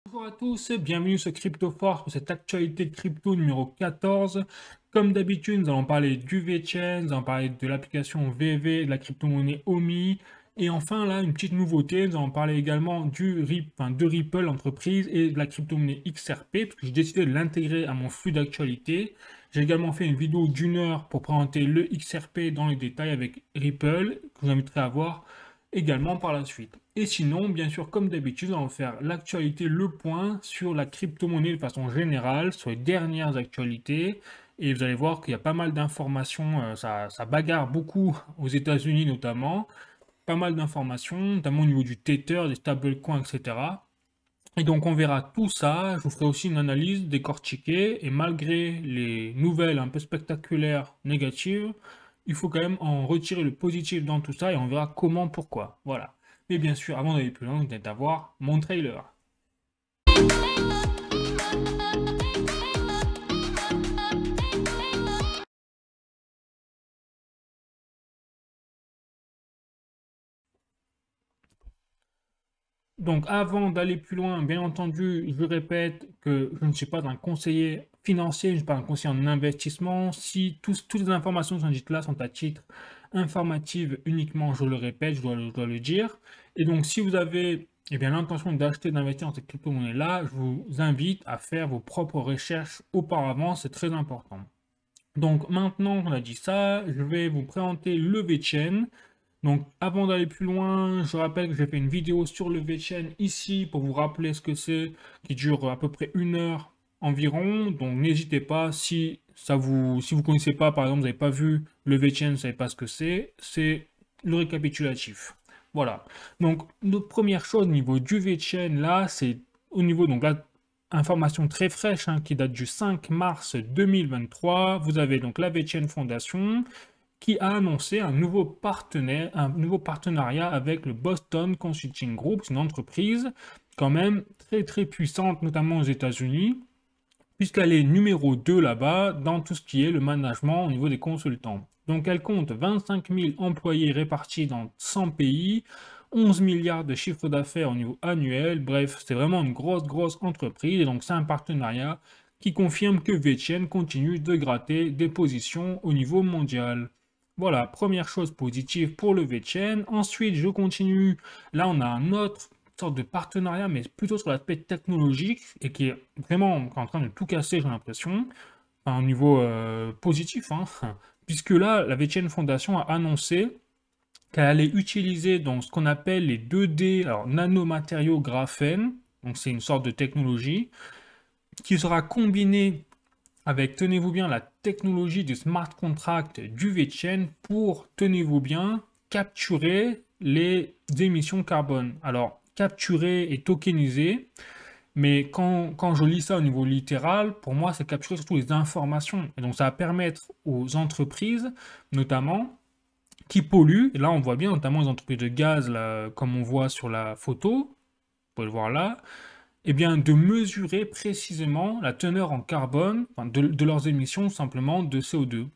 Bonjour à tous, bienvenue sur CryptoForce pour cette actualité de crypto numéro 14. Comme d'habitude, nous allons parler du VeChain, nous allons parler de l'application VV, de la crypto-monnaie OMI. Et enfin, là, une petite nouveauté, nous allons parler également de Ripple, l'entreprise, et de la crypto-monnaie XRP, parce que j'ai décidé de l'intégrer à mon flux d'actualité. J'ai également fait une vidéo d'1 heure pour présenter le XRP dans les détails avec Ripple, que je vous inviterai à voir également par la suite. Et sinon, bien sûr, comme d'habitude, on va faire l'actualité, le point sur la crypto-monnaie de façon générale, sur les dernières actualités. Et vous allez voir qu'il y a pas mal d'informations, ça bagarre beaucoup aux États-Unis notamment. Pas mal d'informations, notamment au niveau du Tether, des stablecoins, etc. Et donc on verra tout ça, je vous ferai aussi une analyse décortiquée, et malgré les nouvelles un peu spectaculaires négatives, il faut quand même en retirer le positif dans tout ça, et on verra comment, pourquoi. Voilà. Mais bien sûr, avant d'aller plus loin, vous venez d'avoir mon trailer. Donc avant d'aller plus loin, bien entendu, je répète que je ne suis pas un conseiller financier, je ne suis pas un conseiller en investissement. Si toutes les informations qui sont dites là sont à titre informatif uniquement, je le répète, je dois le dire. Et donc si vous avez l'intention d'acheter, d'investir dans cette crypto-monnaie-là, je vous invite à faire vos propres recherches auparavant, c'est très important. Donc maintenant qu'on a dit ça, je vais vous présenter le VeChain. Donc, avant d'aller plus loin, je rappelle que j'ai fait une vidéo sur le VeChain ici pour vous rappeler ce que c'est, qui dure à peu près 1 heure environ. Donc, n'hésitez pas, si vous connaissez pas, par exemple, vous n'avez pas vu le VeChain, vous ne savez pas ce que c'est le récapitulatif. Voilà. Donc, notre première chose au niveau du VeChain, là, c'est au niveau, donc là, information très fraîche, hein, qui date du 5 mars 2023. Vous avez donc la VeChain Foundation qui a annoncé un nouveau partenariat avec le Boston Consulting Group, c'est une entreprise quand même très très puissante, notamment aux États-Unis, puisqu'elle est numéro 2 là-bas dans tout ce qui est le management au niveau des consultants. Donc elle compte 25 000 employés répartis dans 100 pays, 11 milliards de chiffre d'affaires au niveau annuel, bref, c'est vraiment une grosse entreprise, et donc c'est un partenariat qui confirme que VeChain continue de gratter des positions au niveau mondial. Voilà, première chose positive pour le VeChain. Ensuite, je continue. Là, on a un autre sorte de partenariat, mais plutôt sur l'aspect technologique, et qui est vraiment en train de tout casser, j'ai l'impression, enfin, au niveau positif, hein, puisque là, la VeChain Foundation a annoncé qu'elle allait utiliser donc, ce qu'on appelle les 2D, alors nanomatériaux graphène, donc c'est une sorte de technologie, qui sera combinée avec, tenez-vous bien, la technologie du smart contract du VeChain pour, tenez-vous bien, capturer les émissions carbone. Alors, capturer et tokeniser, mais quand je lis ça au niveau littéral, pour moi, c'est capturer surtout les informations. Et donc, ça va permettre aux entreprises, notamment, qui polluent, et là, on voit bien, notamment les entreprises de gaz, là, comme on voit sur la photo, vous pouvez le voir là, eh bien, de mesurer précisément la teneur en carbone, enfin, de leurs émissions simplement de CO2.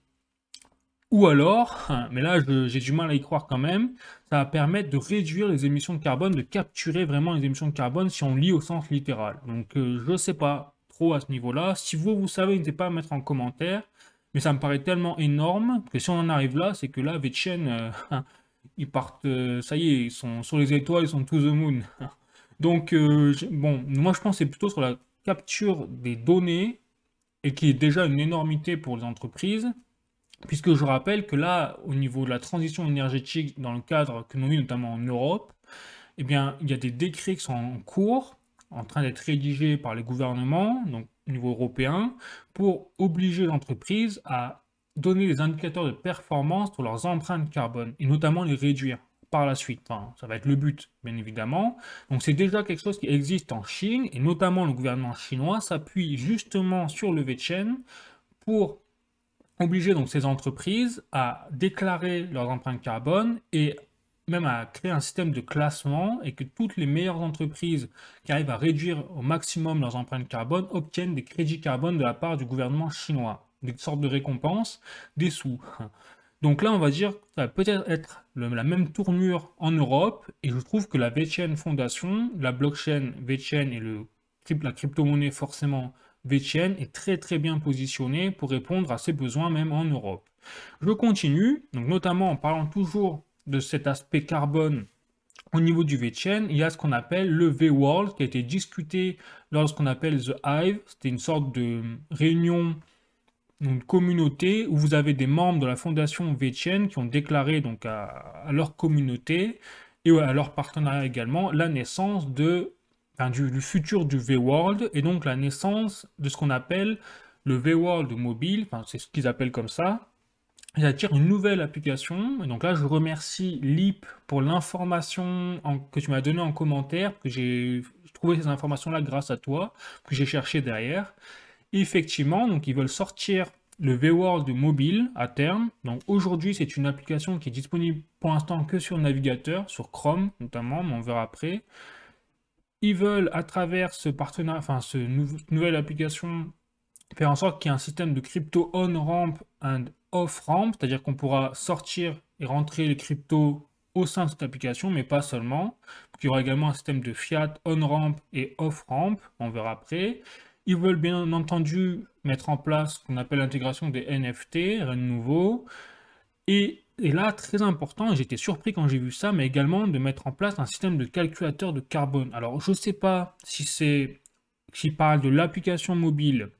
Ou alors, mais là j'ai du mal à y croire quand même, ça va permettre de réduire les émissions de carbone, de capturer vraiment les émissions de carbone si on lit au sens littéral. Donc je ne sais pas trop à ce niveau-là. Si vous savez, n'hésitez pas à mettre en commentaire, mais ça me paraît tellement énorme que si on en arrive là, c'est que là, VeChain, ils partent, ça y est, ils sont sur les étoiles, ils sont to the moon. Donc, bon, moi je pense que c'est plutôt sur la capture des données, et qui est déjà une énormité pour les entreprises, puisque je rappelle que là, au niveau de la transition énergétique, dans le cadre que nous vivons notamment en Europe, eh bien, il y a des décrets qui sont en cours, en train d'être rédigés par les gouvernements, donc au niveau européen, pour obliger les entreprises à donner des indicateurs de performance sur leurs empreintes carbone, et notamment les réduire par la suite. Enfin, ça va être le but, bien évidemment. Donc c'est déjà quelque chose qui existe en Chine, et notamment le gouvernement chinois s'appuie justement sur le VeChain pour obliger donc ces entreprises à déclarer leurs empreintes carbone, et même à créer un système de classement, et que toutes les meilleures entreprises qui arrivent à réduire au maximum leurs empreintes carbone obtiennent des crédits carbone de la part du gouvernement chinois, des sortes de récompenses, des sous. Donc là, on va dire que ça va peut-être être la même tournure en Europe, et je trouve que la VeChain Foundation, la blockchain VeChain et le la crypto-monnaie forcément VeChain est très très bien positionnée pour répondre à ses besoins même en Europe. Je continue, donc notamment en parlant toujours de cet aspect carbone au niveau du VeChain, il y a ce qu'on appelle le V-World qui a été discuté lors de ce qu'on appelle The Hive. C'était une sorte de réunion, une communauté où vous avez des membres de la fondation VeChain qui ont déclaré donc à leur communauté et à leur partenariat également la naissance du futur du V-World et donc la naissance de ce qu'on appelle le V-World mobile, enfin, c'est ce qu'ils appellent comme ça. J'attire une nouvelle application. Et donc là, je remercie Leap pour l'information que tu m'as donnée en commentaire, que j'ai trouvé ces informations-là grâce à toi, que j'ai cherché derrière. Et effectivement, donc ils veulent sortir le V-World mobile à terme. Donc aujourd'hui, c'est une application qui est disponible pour l'instant que sur navigateur, sur Chrome notamment, mais on verra après. Ils veulent, à travers ce partenariat, enfin, nouvelle application, faire en sorte qu'il y ait un système de crypto on-ramp and off-ramp, c'est-à-dire qu'on pourra sortir et rentrer les cryptos au sein de cette application, mais pas seulement. Donc, il y aura également un système de fiat on-ramp et off-ramp, on verra après. Ils veulent bien entendu mettre en place ce qu'on appelle l'intégration des NFT, rien de nouveau. Et là, très important, et j'étais surpris quand j'ai vu ça, mais également de mettre en place un système de calculateur de carbone. Alors, je ne sais pas si c'est, s'il parle de l'application mobile,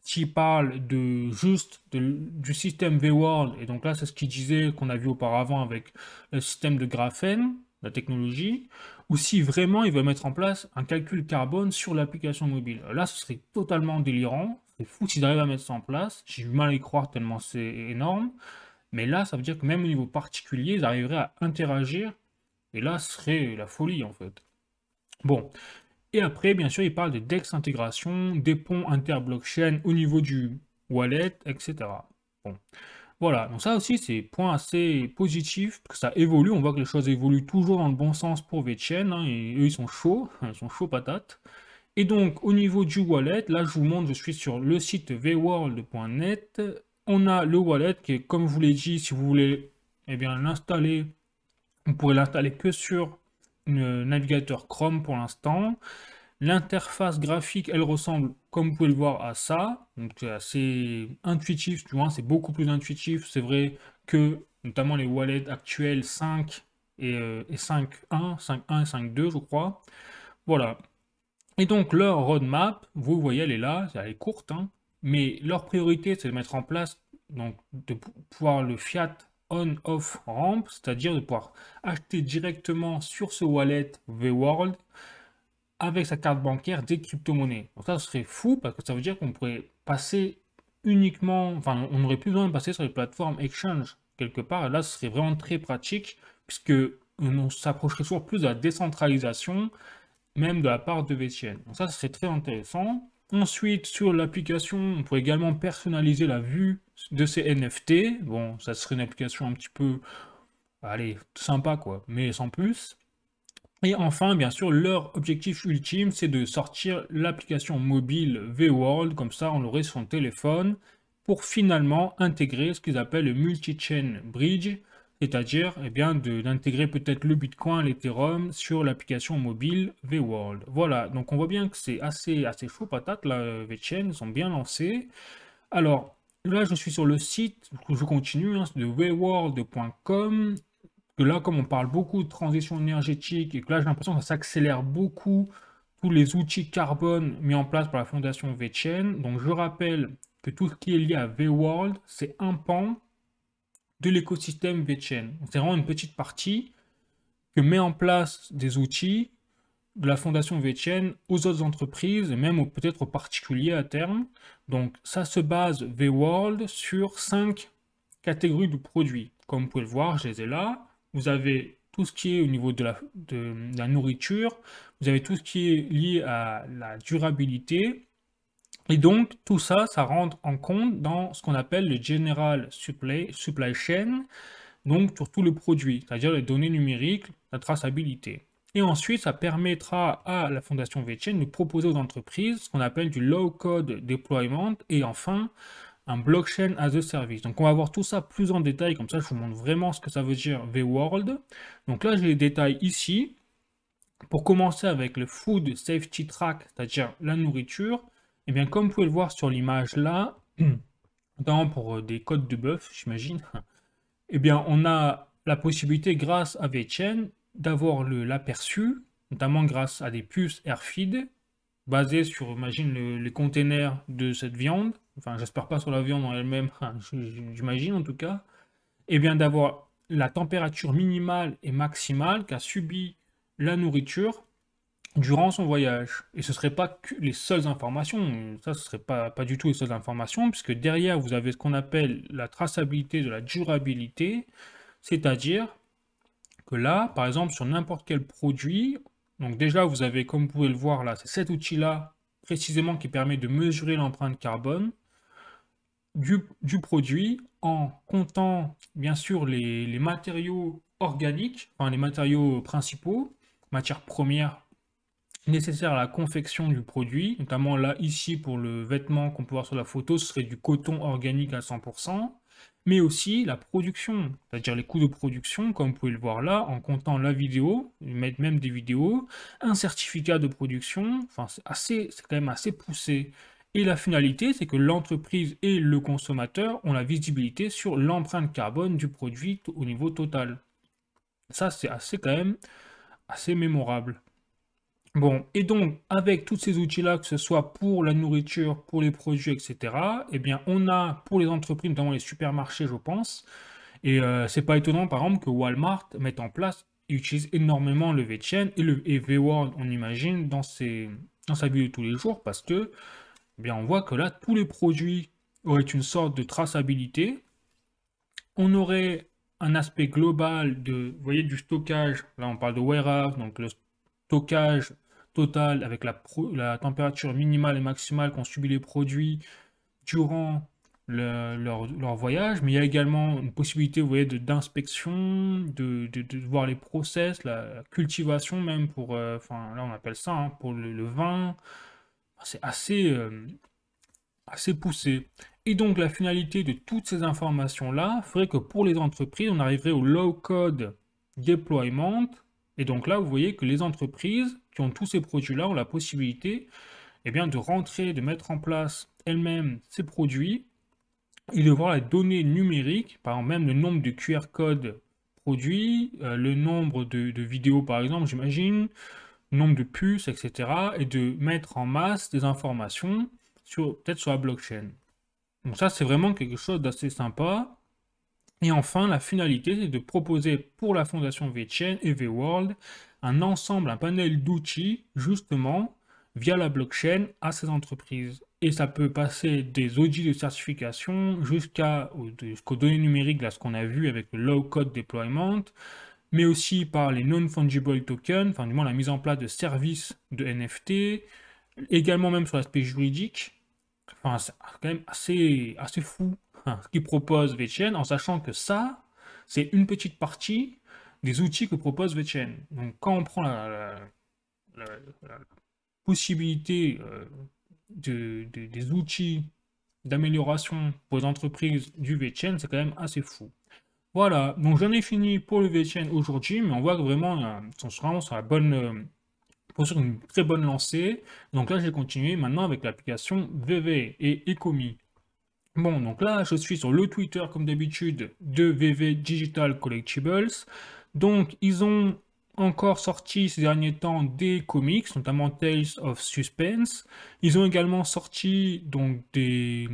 s'il parle de juste du système V-World, et donc là, c'est ce qu'il disait qu'on a vu auparavant avec le système de graphène, la technologie, ou si vraiment il veut mettre en place un calcul carbone sur l'application mobile. Là, ce serait totalement délirant. C'est fou s'ils arrivent à mettre ça en place. J'ai du mal à y croire tellement c'est énorme. Mais là, ça veut dire que même au niveau particulier, ils arriveraient à interagir. Et là, ce serait la folie, en fait. Bon. Et après, bien sûr, il parle de DEX intégration, des ponts inter-blockchain au niveau du wallet, etc. Bon. Voilà. Donc ça aussi, c'est point assez positif, parce que ça évolue. On voit que les choses évoluent toujours dans le bon sens pour VeChain, hein, et eux, ils sont chauds. Ils sont chauds patates. Et donc, au niveau du wallet, là, je vous montre, je suis sur le site vworld.net. On a le wallet qui est, comme je vous l'ai dit, si vous voulez eh bien, l'installer, vous pourrez l'installer que sur le navigateur Chrome pour l'instant. L'interface graphique, elle ressemble, comme vous pouvez le voir, à ça. Donc c'est assez intuitif, tu vois, c'est beaucoup plus intuitif. C'est vrai que, notamment les wallets actuels 5 et 5.1, 5.1 et 5.2, je crois. Voilà. Et donc leur roadmap, vous voyez, elle est là, elle est courte, hein, mais leur priorité, c'est de mettre en place, donc de pouvoir le fiat on-off ramp, c'est-à-dire de pouvoir acheter directement sur ce wallet V-World avec sa carte bancaire des crypto-monnaies. Donc ça serait fou parce que ça veut dire qu'on pourrait passer uniquement, enfin on n'aurait plus besoin de passer sur les plateformes exchange quelque part, et là ce serait vraiment très pratique puisque on s'approcherait toujours plus de la décentralisation même de la part de VeChain. Donc ça, ce serait très intéressant. Ensuite, sur l'application, on pourrait également personnaliser la vue de ces NFT. Bon, ça serait une application un petit peu, allez, sympa quoi, mais sans plus. Et enfin, bien sûr, leur objectif ultime, c'est de sortir l'application mobile V-World, comme ça on l'aurait sur son téléphone, pour finalement intégrer ce qu'ils appellent le multi-chain bridge, c'est-à-dire eh bien, d'intégrer peut-être le Bitcoin, l'Ethereum sur l'application mobile V-World. Voilà, donc on voit bien que c'est assez chaud patate, la VeChain, ils sont bien lancés. Alors, là je suis sur le site, je continue, hein, de vworld.com, que là, comme on parle beaucoup de transition énergétique, et que là j'ai l'impression que ça s'accélère beaucoup, tous les outils carbone mis en place par la fondation VeChain. Donc je rappelle que tout ce qui est lié à V-World, c'est un pan de l'écosystème VeChain. C'est vraiment une petite partie que met en place des outils de la fondation VeChain aux autres entreprises et même peut-être aux particuliers à terme. Donc ça se base V-World sur 5 catégories de produits. Comme vous pouvez le voir, je les ai là. Vous avez tout ce qui est au niveau de la nourriture, vous avez tout ce qui est lié à la durabilité, et donc tout ça, ça rentre en compte dans ce qu'on appelle le General Supply Chain, donc sur tout le produit, c'est-à-dire les données numériques, la traçabilité. Et ensuite, ça permettra à la fondation VeChain de proposer aux entreprises ce qu'on appelle du low-code deployment, et enfin, un blockchain as a service. Donc on va voir tout ça plus en détail, comme ça je vous montre vraiment ce que ça veut dire V-World. Donc là j'ai les détails ici. Pour commencer avec le Food Safety Track, c'est-à-dire la nourriture, et bien comme vous pouvez le voir sur l'image là, notamment pour des côtes de bœuf, j'imagine, eh bien on a la possibilité grâce à VChain d'avoir l'aperçu, notamment grâce à des puces AirFeed, basées sur, imagine, les containers de cette viande, enfin j'espère pas sur la viande en elle-même, j'imagine en tout cas, et bien d'avoir la température minimale et maximale qu'a subi la nourriture durant son voyage. Et ce ne seraient pas que les seules informations, ça ce ne serait pas du tout les seules informations, puisque derrière vous avez ce qu'on appelle la traçabilité de la durabilité, c'est-à-dire que là, par exemple, sur n'importe quel produit, donc déjà vous avez, comme vous pouvez le voir là, c'est cet outil-là précisément qui permet de mesurer l'empreinte carbone du produit en comptant bien sûr les matériaux organiques, enfin les matériaux principaux, matières premières nécessaires à la confection du produit, notamment là ici pour le vêtement qu'on peut voir sur la photo, ce serait du coton organique à 100%, mais aussi la production, c'est-à-dire les coûts de production, comme vous pouvez le voir là, en comptant la vidéo, ils mettent même des vidéos, un certificat de production, enfin c'est quand même assez poussé. Et la finalité, c'est que l'entreprise et le consommateur ont la visibilité sur l'empreinte carbone du produit au niveau total. Ça, c'est assez quand même assez mémorable. Bon, et donc, avec tous ces outils-là, que ce soit pour la nourriture, pour les produits, etc., eh bien, on a pour les entreprises, notamment les supermarchés, je pense, et c'est pas étonnant, par exemple, que Walmart mette en place et utilise énormément le VChain et VWorld, on imagine, dans sa vie de tous les jours, parce que, eh bien, on voit que là, tous les produits auraient une sorte de traçabilité. On aurait un aspect global de, vous voyez, du stockage. Là, on parle de warehouse, donc le stockage total avec la température minimale et maximale qu'ont subi les produits durant leur voyage. Mais il y a également une possibilité, vous voyez, d'inspection, de voir les process, la cultivation même pour, enfin, là, on appelle ça, hein, pour le vin. C'est assez poussé. Et donc la finalité de toutes ces informations-là ferait que pour les entreprises, on arriverait au low-code deployment. Et donc là, vous voyez que les entreprises qui ont tous ces produits-là ont la possibilité eh bien, de rentrer, de mettre en place elles-mêmes ces produits et de voir les données numériques, par exemple même le nombre de QR codes produits, le nombre de vidéos par exemple, j'imagine, nombre de puces, etc. et de mettre en masse des informations peut-être sur la blockchain. Donc ça, c'est vraiment quelque chose d'assez sympa. Et enfin, la finalité, c'est de proposer pour la fondation VChain et VWorld un ensemble, un panel d'outils, justement, via la blockchain à ces entreprises. Et ça peut passer des audits de certification jusqu'aux données numériques, là, ce qu'on a vu avec le low-code deployment, mais aussi par les non-fungible tokens, enfin du moins la mise en place de services de NFT, également même sur l'aspect juridique. Enfin, c'est quand même assez fou hein, ce qu'ils proposent VChain, en sachant que ça, c'est une petite partie des outils que propose VChain. Donc quand on prend la- la possibilité des outils d'amélioration pour les entreprises du VChain, c'est quand même assez fou. Voilà, donc j'en ai fini pour le VChain aujourd'hui, mais on voit que vraiment, ils sont vraiment sur la bonne, sur une très bonne lancée. Donc là, j'ai continué maintenant avec l'application VV et Ecomi. Bon, donc là, je suis sur le Twitter, comme d'habitude, de VV Digital Collectibles. Donc, ils ont encore sorti ces derniers temps des comics, notamment Tales of Suspense. Ils ont également sorti donc des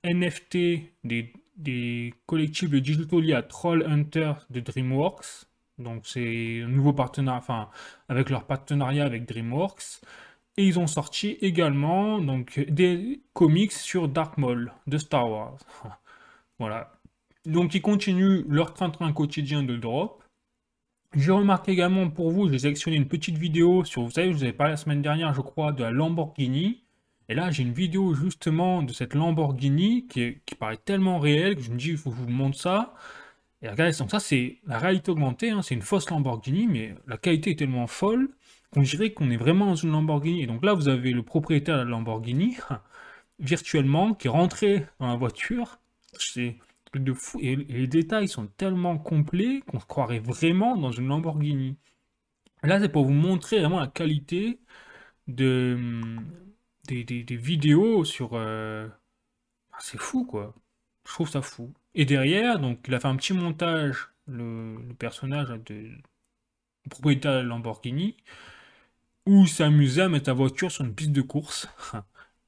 NFT, des collectibles digitaux liés à Troll Hunter de DreamWorks. Donc, c'est un nouveau partenariat, enfin, avec leur partenariat avec DreamWorks. Et ils ont sorti également donc, des comics sur Dark Maul de Star Wars. Voilà. Donc ils continuent leur train-train quotidien de drop. J'ai remarqué également pour vous, j'ai sélectionné une petite vidéo sur, vous savez, je vous avais parlé la semaine dernière, je crois, de la Lamborghini. Et là, j'ai une vidéo justement de cette Lamborghini qui paraît tellement réelle que je me dis, il faut que je vous montre ça. Et regardez, donc ça c'est la réalité augmentée, hein, c'est une fausse Lamborghini, mais la qualité est tellement folle qu'on dirait qu'on est vraiment dans une Lamborghini. Et donc là, vous avez le propriétaire de la Lamborghini, virtuellement, qui est rentré dans la voiture. C'est un truc de fou. Et les détails sont tellement complets qu'on se croirait vraiment dans une Lamborghini. Là, c'est pour vous montrer vraiment la qualité de, des vidéos sur... c'est fou, quoi. Je trouve ça fou. Et derrière, donc, il a fait un petit montage, le personnage là, le propriétaire de Lamborghini, où il s'amusait à mettre la voiture sur une piste de course.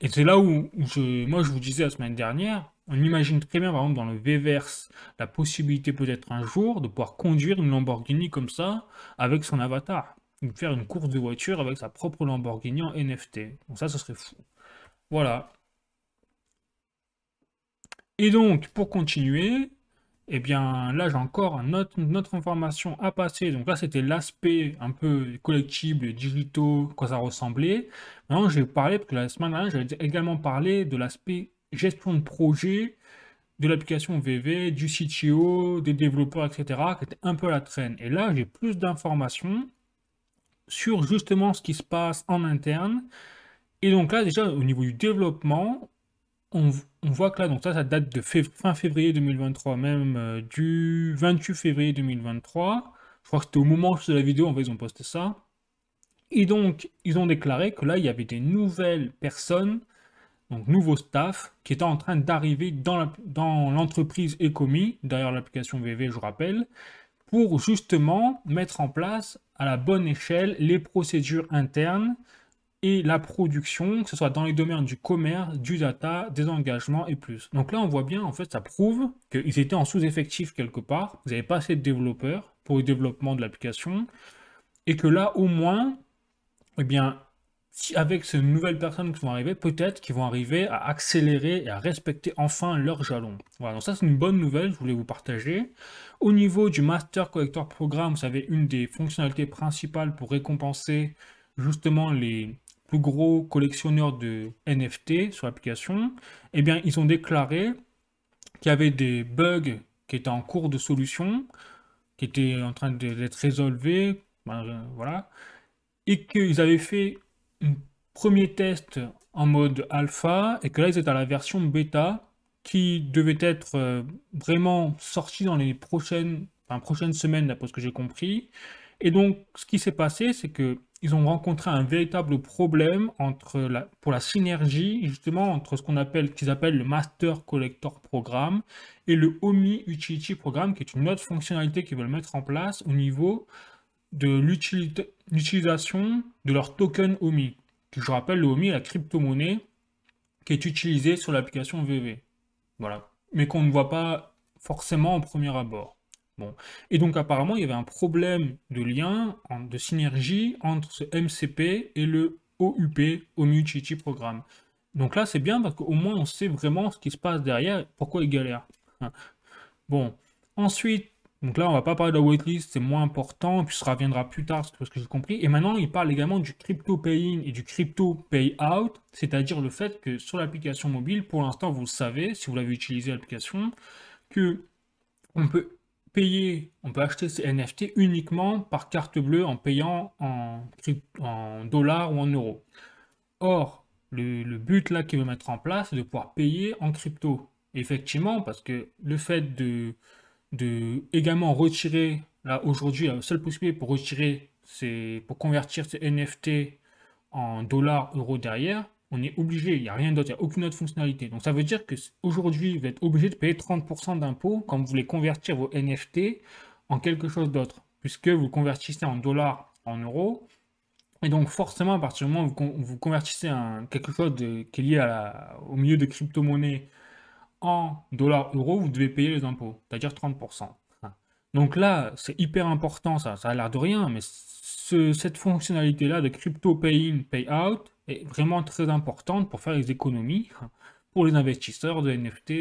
Et c'est là moi, je vous disais la semaine dernière, on imagine très bien, par exemple, dans le V-Verse, la possibilité peut-être un jour de pouvoir conduire une Lamborghini comme ça, avec son avatar. Ou faire une course de voiture avec sa propre Lamborghini en NFT. Donc ça, ce serait fou. Voilà. Et donc, pour continuer, eh bien, là, j'ai encore une autre information à passer. Donc là, c'était l'aspect un peu collectible, digitaux, quoi ça ressemblait. Maintenant, je vais parler, parce que la semaine dernière, j'avais également parlé de l'aspect gestion de projet de l'application VV, du CTO, des développeurs, etc., qui était un peu à la traîne. Et là, j'ai plus d'informations sur justement ce qui se passe en interne. Et donc là, déjà, au niveau du développement, on voit que là, donc ça date de fin février 2023, même du 28 février 2023. Je crois que c'était au moment de la vidéo, en fait, ils ont posté ça. Et donc, ils ont déclaré que là, il y avait des nouvelles personnes, donc nouveaux staff, qui étaient en train d'arriver dans l'entreprise Ecomi, derrière l'application VV, je rappelle, pour justement mettre en place à la bonne échelle les procédures internes et la production, que ce soit dans les domaines du commerce, du data, des engagements et plus. Donc là, on voit bien, en fait, ça prouve qu'ils étaient en sous-effectif quelque part, vous n'avez pas assez de développeurs pour le développement de l'application, et que là, au moins, eh bien, si avec ces nouvelles personnes qui vont arriver, peut-être qu'ils vont arriver à accélérer et à respecter enfin leurs jalons. Voilà, donc ça c'est une bonne nouvelle, je voulais vous partager. Au niveau du Master Collector Programme, vous savez, une des fonctionnalités principales pour récompenser justement les plus gros collectionneurs de NFT sur l'application, eh bien, ils ont déclaré qu'il y avait des bugs qui étaient en cours de solution, qui étaient en train d'être résolvés, voilà, et qu'ils avaient fait un premier test en mode alpha et que là ils étaient à la version bêta qui devait être vraiment sortie dans les prochaines semaines d'après ce que j'ai compris. Et donc ce qui s'est passé, c'est que ils ont rencontré un véritable problème pour la synergie justement entre ce qu'ils appellent le Master Collector Programme et le OMI Utility Programme, qui est une autre fonctionnalité qu'ils veulent mettre en place au niveau de l'utilisation de leur token OMI. Je rappelle, le OMI est la crypto-monnaie qui est utilisée sur l'application VV. Voilà. Mais qu'on ne voit pas forcément au premier abord. Bon. Et donc apparemment, il y avait un problème de lien, de synergie entre ce MCP et le OUP, OMI Utility Programme. Donc là, c'est bien parce qu'au moins, on sait vraiment ce qui se passe derrière, pourquoi ils galèrent. Bon. Ensuite, donc là, on va pas parler de la waitlist, c'est moins important, puis ça reviendra plus tard, c'est ce que j'ai compris. Et maintenant, il parle également du crypto pay-in et du crypto pay-out, c'est-à-dire le fait que sur l'application mobile, pour l'instant, vous le savez, si vous l'avez utilisé l'application, que on peut on peut acheter ces NFT uniquement par carte bleue en payant en dollars ou en euros. Or, le but là qu'il veut mettre en place, c'est de pouvoir payer en crypto. Effectivement, parce que le fait de également retirer, là aujourd'hui, la seule possibilité pour retirer, c'est pour convertir ces NFT en dollars, euros derrière, on est obligé, il n'y a rien d'autre, il n'y a aucune autre fonctionnalité. Donc ça veut dire que aujourd'hui, vous êtes obligé de payer 30% d'impôts quand vous voulez convertir vos NFT en quelque chose d'autre, puisque vous convertissez en dollars, en euros, et donc forcément, à partir du moment où vous convertissez quelque chose qui est lié au milieu de crypto-monnaies en dollars euros, vous devez payer les impôts, c'est-à-dire 30%. Donc là, c'est hyper important, ça a l'air de rien, mais cette fonctionnalité-là de crypto pay-in, pay-out est vraiment très importante pour faire les économies pour les investisseurs de NFT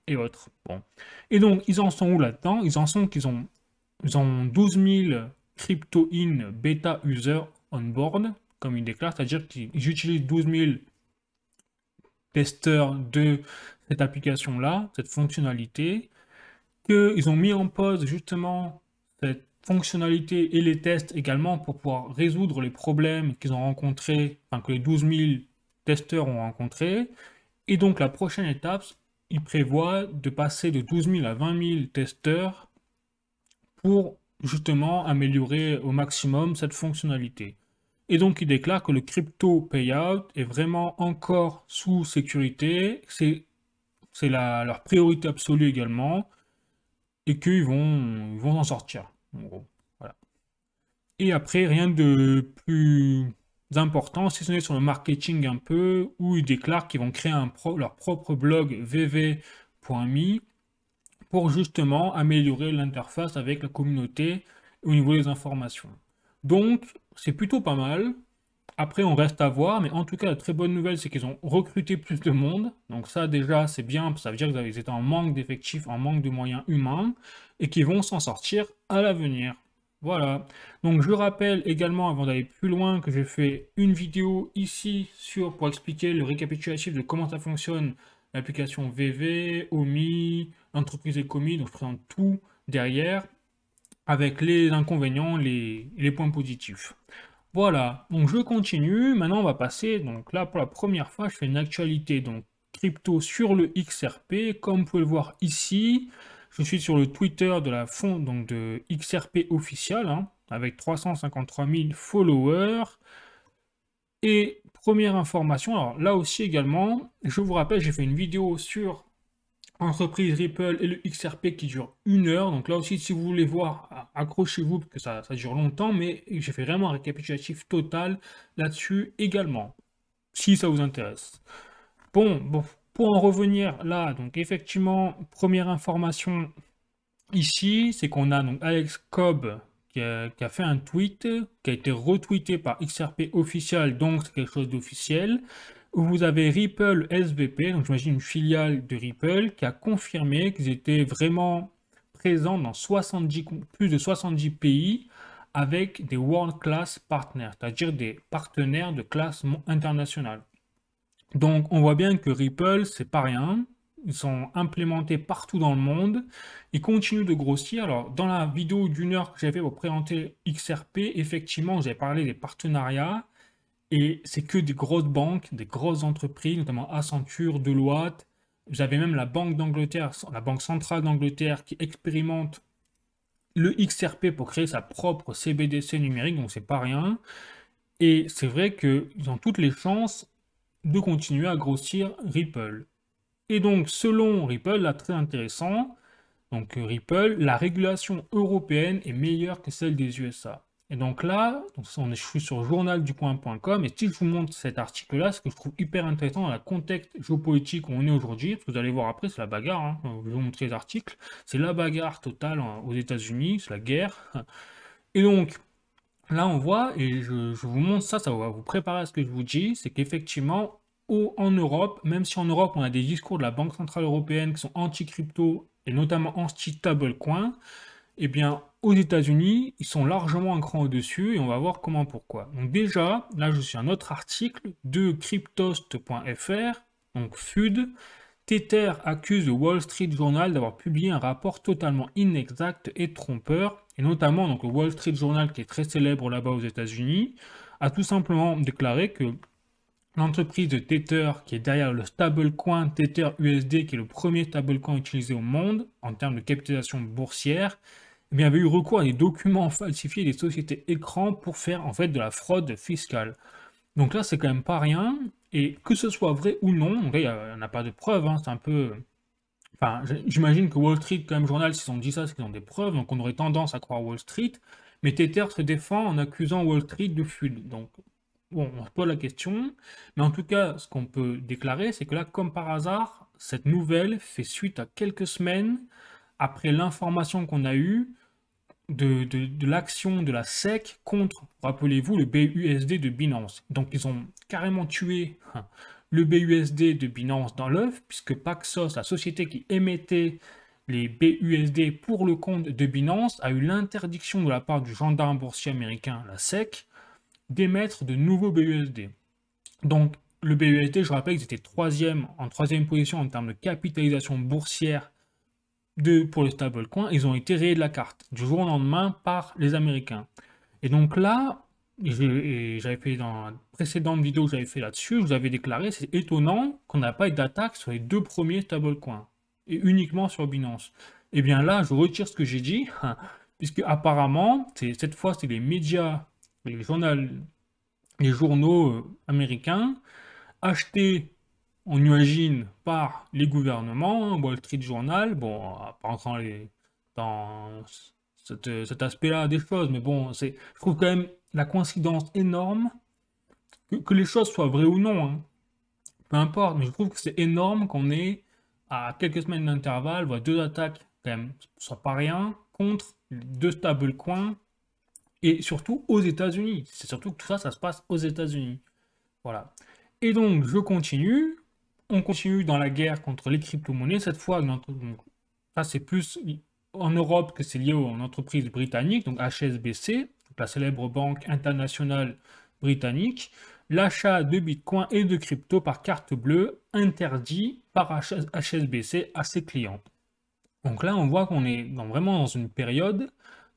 et autres. Bon. Et donc, ils en sont où là-dedans? Ils en sont ils ont 12 000 crypto-in beta users on board, comme ils déclarent, c'est-à-dire qu'ils utilisent 12 000 testeurs de cette application-là, cette fonctionnalité, qu'ils ont mis en pause justement cette fonctionnalité et les tests également pour pouvoir résoudre les problèmes qu'ils ont rencontrés, enfin que les 12 000 testeurs ont rencontrés. Et donc la prochaine étape, ils prévoient de passer de 12 000 à 20 000 testeurs pour justement améliorer au maximum cette fonctionnalité. Et donc, ils déclarent que le crypto payout est vraiment encore sous sécurité, c'est leur priorité absolue également, et ils vont en sortir, en gros. Voilà. Et après, rien de plus important, si ce n'est sur le marketing un peu, où ils déclarent qu'ils vont créer leur propre blog vv.me pour justement améliorer l'interface avec la communauté au niveau des informations. Donc, c'est plutôt pas mal. Après, on reste à voir, mais en tout cas, la très bonne nouvelle, c'est qu'ils ont recruté plus de monde. Donc ça, déjà, c'est bien, ça veut dire qu'ils étaient en manque d'effectifs, en manque de moyens humains, et qu'ils vont s'en sortir à l'avenir. Voilà. Donc je rappelle également, avant d'aller plus loin, que j'ai fait une vidéo ici pour expliquer le récapitulatif de comment ça fonctionne, l'application VV, OMI, l'entreprise Ecomi, donc je présente tout derrière, avec les inconvénients, les points positifs. Voilà, donc je continue. Maintenant, on va passer. Donc là, pour la première fois, je fais une actualité donc crypto sur le XRP. Comme vous pouvez le voir ici, je suis sur le Twitter de la fond donc de XRP officiel, hein, avec 353 000 followers. Et première information, alors là aussi également, je vous rappelle, j'ai fait une vidéo sur entreprise Ripple et le XRP qui dure 1 heure. Donc là aussi, si vous voulez voir, accrochez-vous parce que ça dure longtemps, mais j'ai fait vraiment un récapitulatif total là-dessus également, si ça vous intéresse. Bon, pour en revenir là, donc effectivement, première information ici, c'est qu'on a donc Alex Cobb qui a fait un tweet qui a été retweeté par XRP officiel, donc c'est quelque chose d'officiel, où vous avez Ripple SVP, donc j'imagine une filiale de Ripple, qui a confirmé qu'ils étaient vraiment présents dans plus de 70 pays avec des world class partners, c'est-à-dire des partenaires de classe internationale. Donc on voit bien que Ripple, c'est pas rien. Ils sont implémentés partout dans le monde. Ils continuent de grossir. Alors, dans la vidéo d'1 heure que j'avais fait pour présenter XRP, effectivement, j'avais parlé des partenariats. Et c'est que des grosses banques, des grosses entreprises, notamment Accenture, Deloitte. J'avais même la Banque d'Angleterre, la Banque centrale d'Angleterre, qui expérimente le XRP pour créer sa propre CBDC numérique, donc c'est pas rien. Et c'est vrai qu'ils ont toutes les chances de continuer à grossir Ripple. Et donc, selon Ripple, là, très intéressant, donc Ripple, la régulation européenne est meilleure que celle des USA. Et donc là, je suis sur journalducoin.com, et si je vous montre cet article-là, ce que je trouve hyper intéressant dans le contexte géopolitique où on est aujourd'hui, parce que vous allez voir après, c'est la bagarre, hein, je vais vous montrer les articles, c'est la bagarre totale aux États-Unis, c'est la guerre. Et donc, là, on voit, et je vous montre ça, ça va vous préparer à ce que je vous dis, c'est qu'effectivement, en Europe, même si en Europe on a des discours de la Banque Centrale Européenne qui sont anti-crypto et notamment anti-stablecoin, eh bien, aux États-Unis, ils sont largement un cran au-dessus et on va voir comment, pourquoi. Donc déjà, là je suis un autre article de cryptost.fr, donc FUD. Tether accuse le Wall Street Journal d'avoir publié un rapport totalement inexact et trompeur, et notamment donc, le Wall Street Journal, qui est très célèbre là-bas aux États-Unis, a tout simplement déclaré que l'entreprise de Tether, qui est derrière le stablecoin Tether USD, qui est le premier stablecoin utilisé au monde en termes de capitalisation boursière, eh bien, avait eu recours à des documents falsifiés des sociétés écrans pour faire en fait de la fraude fiscale. Donc là, c'est quand même pas rien. Et que ce soit vrai ou non, donc là, il n'y a pas de preuves, hein, c'est un peu... Enfin, j'imagine que Wall Street, quand même, journal, s'ils ont dit ça, c'est qu'ils ont des preuves, donc on aurait tendance à croire Wall Street. Mais Tether se défend en accusant Wall Street de FUD. Donc, bon, on se pose la question. Mais en tout cas, ce qu'on peut déclarer, c'est que là, comme par hasard, cette nouvelle fait suite à quelques semaines après l'information qu'on a eue de l'action de la SEC contre, rappelez-vous, le BUSD de Binance. Donc ils ont carrément tué le BUSD de Binance dans l'œuf, puisque Paxos, la société qui émettait les BUSD pour le compte de Binance, a eu l'interdiction de la part du gendarme boursier américain, la SEC, d'émettre de nouveaux BUSD. Donc le BUSD, je rappelle qu'ils étaient en troisième position en termes de capitalisation boursière pour le stablecoin, ils ont été rayés de la carte du jour au lendemain par les Américains. Et donc là, j'avais fait dans la précédente vidéo que j'avais fait là-dessus, je vous avais déclaré, c'est étonnant qu'on n'a pas eu d'attaque sur les deux premiers stablecoins, et uniquement sur Binance. Et bien là, je retire ce que j'ai dit, puisque apparemment, cette fois, c'est les médias, les journaux américains, achetés, on imagine, par les gouvernements, Wall Street Journal, bon, on va pas rentrer dans cet aspect-là des choses, mais bon, je trouve quand même la coïncidence énorme, que les choses soient vraies ou non, hein, peu importe, mais je trouve que c'est énorme qu'on ait, à quelques semaines d'intervalle, voire deux attaques, quand même, soit pas rien, contre deux stablecoins, et surtout aux États-Unis. C'est surtout que tout ça, ça se passe aux États-Unis. Voilà. Et donc, je continue. On continue dans la guerre contre les crypto-monnaies. Cette fois, donc, ça, c'est plus en Europe que c'est lié aux entreprises britanniques, donc HSBC, donc la célèbre banque internationale britannique. L'achat de Bitcoin et de crypto par carte bleue interdit par HSBC à ses clients. Donc là, on voit qu'on est vraiment dans une période,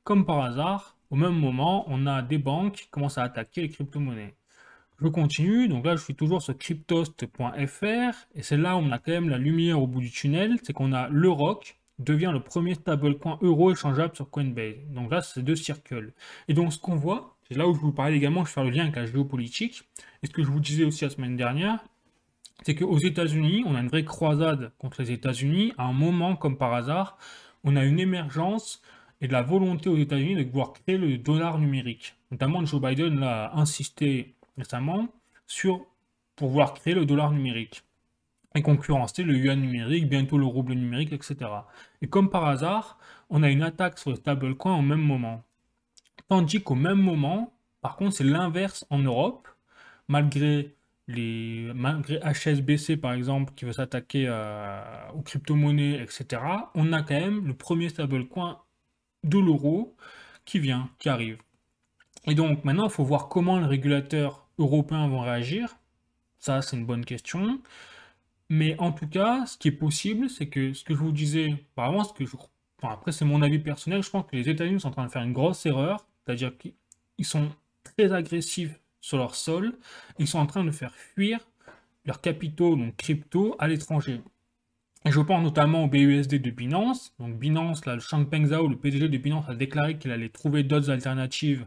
comme par hasard, au même moment, on a des banques qui commencent à attaquer les crypto-monnaies. Je continue, donc là je suis toujours sur cryptost.fr, et c'est là où on a quand même la lumière au bout du tunnel, c'est qu'on a l'Euroc devient le premier stablecoin euro échangeable sur Coinbase. Donc là c'est deux circles. Et donc ce qu'on voit, c'est là où je vous parlais également, je fais le lien avec la géopolitique, et ce que je vous disais aussi la semaine dernière, c'est qu'aux États-Unis, on a une vraie croisade contre les États-Unis. À un moment, comme par hasard, on a une émergence et de la volonté aux États-Unis de vouloir créer le dollar numérique. Notamment, Joe Biden l'a insisté récemment pour vouloir créer le dollar numérique et concurrencer le yuan numérique, bientôt le rouble numérique, etc. Et comme par hasard, on a une attaque sur les stablecoins au même moment. Tandis qu'au même moment, par contre, c'est l'inverse en Europe, malgré HSBC par exemple qui veut s'attaquer aux crypto-monnaies, etc., on a quand même le premier stablecoin de l'euro qui arrive. Et donc maintenant, il faut voir comment les régulateurs européens vont réagir. Ça, c'est une bonne question. Mais en tout cas, ce qui est possible, c'est que ce que je vous disais, apparemment, après c'est mon avis personnel, je pense que les États-Unis sont en train de faire une grosse erreur, c'est-à-dire qu'ils sont très agressifs sur leur sol, ils sont en train de faire fuir leurs capitaux, donc crypto, à l'étranger. Et je pense notamment au BUSD de Binance. Donc Binance, là, le Changpeng Zhao, le PDG de Binance, a déclaré qu'il allait trouver d'autres alternatives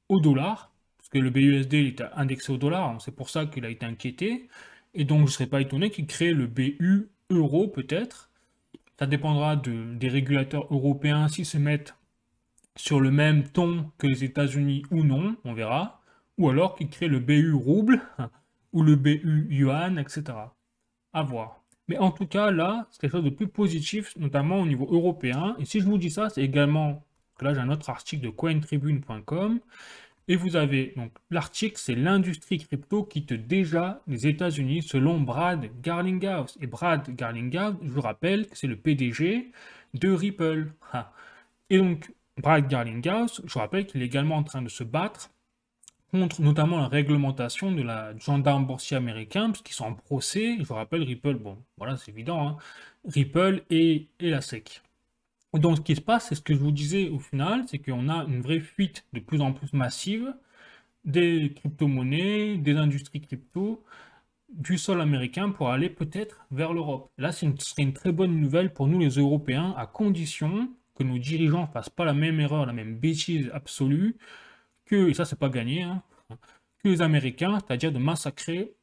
au dollar, parce que le BUSD il était indexé au dollar, donc c'est pour ça qu'il a été inquiété. Et donc je ne serais pas étonné qu'il crée le BU euro peut-être. Ça dépendra des régulateurs européens s'ils se mettent sur le même ton que les États-Unis ou non, on verra. Ou alors qu'ils créent le BU rouble ou le BU yuan, etc. À voir. Mais en tout cas, là, c'est quelque chose de plus positif, notamment au niveau européen. Et si je vous dis ça, c'est également, que là j'ai un autre article de cointribune.com, et vous avez, donc l'article, c'est l'industrie crypto quitte déjà les États-Unis selon Brad Garlinghouse. Et Brad Garlinghouse, je vous rappelle que c'est le PDG de Ripple. Et donc, Brad Garlinghouse, je vous rappelle qu'il est également en train de se battre contre notamment la réglementation du gendarme boursier américain, parce qu'ils sont en procès. Je vous rappelle, Ripple, bon, voilà, c'est évident, hein, Ripple et la SEC. Donc, ce qui se passe, c'est ce que je vous disais au final, c'est qu'on a une vraie fuite de plus en plus massive des crypto-monnaies, des industries crypto, du sol américain pour aller peut-être vers l'Europe. Là, ce serait une très bonne nouvelle pour nous les Européens, à condition que nos dirigeants ne fassent pas la même erreur, la même bêtise absolue, et ça, c'est pas gagné, hein, que les Américains, c'est-à-dire de massacrer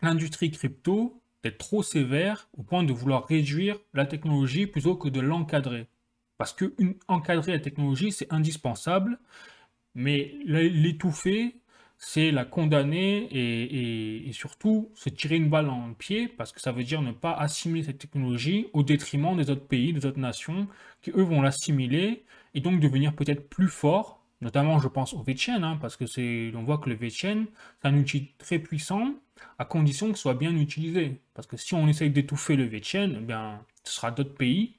l'industrie crypto, d'être trop sévère au point de vouloir réduire la technologie plutôt que de l'encadrer. Parce que encadrer la technologie, c'est indispensable, mais l'étouffer, c'est la condamner et surtout se tirer une balle en pied, parce que ça veut dire ne pas assimiler cette technologie au détriment des autres pays, des autres nations, qui eux vont l'assimiler et donc devenir peut-être plus forts. Notamment, je pense au VeChain, hein, parce que on voit que le VeChain, c'est un outil très puissant, à condition qu'il soit bien utilisé. Parce que si on essaye d'étouffer le VeChain, eh bien, ce sera d'autres pays,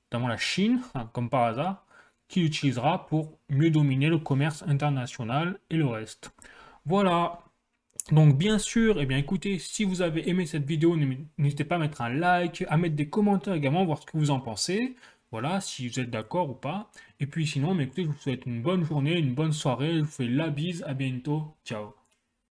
notamment la Chine, hein, comme par hasard, qui l'utilisera pour mieux dominer le commerce international et le reste. Voilà. Donc bien sûr, eh bien écoutez, si vous avez aimé cette vidéo, n'hésitez pas à mettre un like, à mettre des commentaires également, voir ce que vous en pensez. Voilà, si vous êtes d'accord ou pas. Et puis sinon, écoutez, je vous souhaite une bonne journée, une bonne soirée, je vous fais la bise, à bientôt, ciao.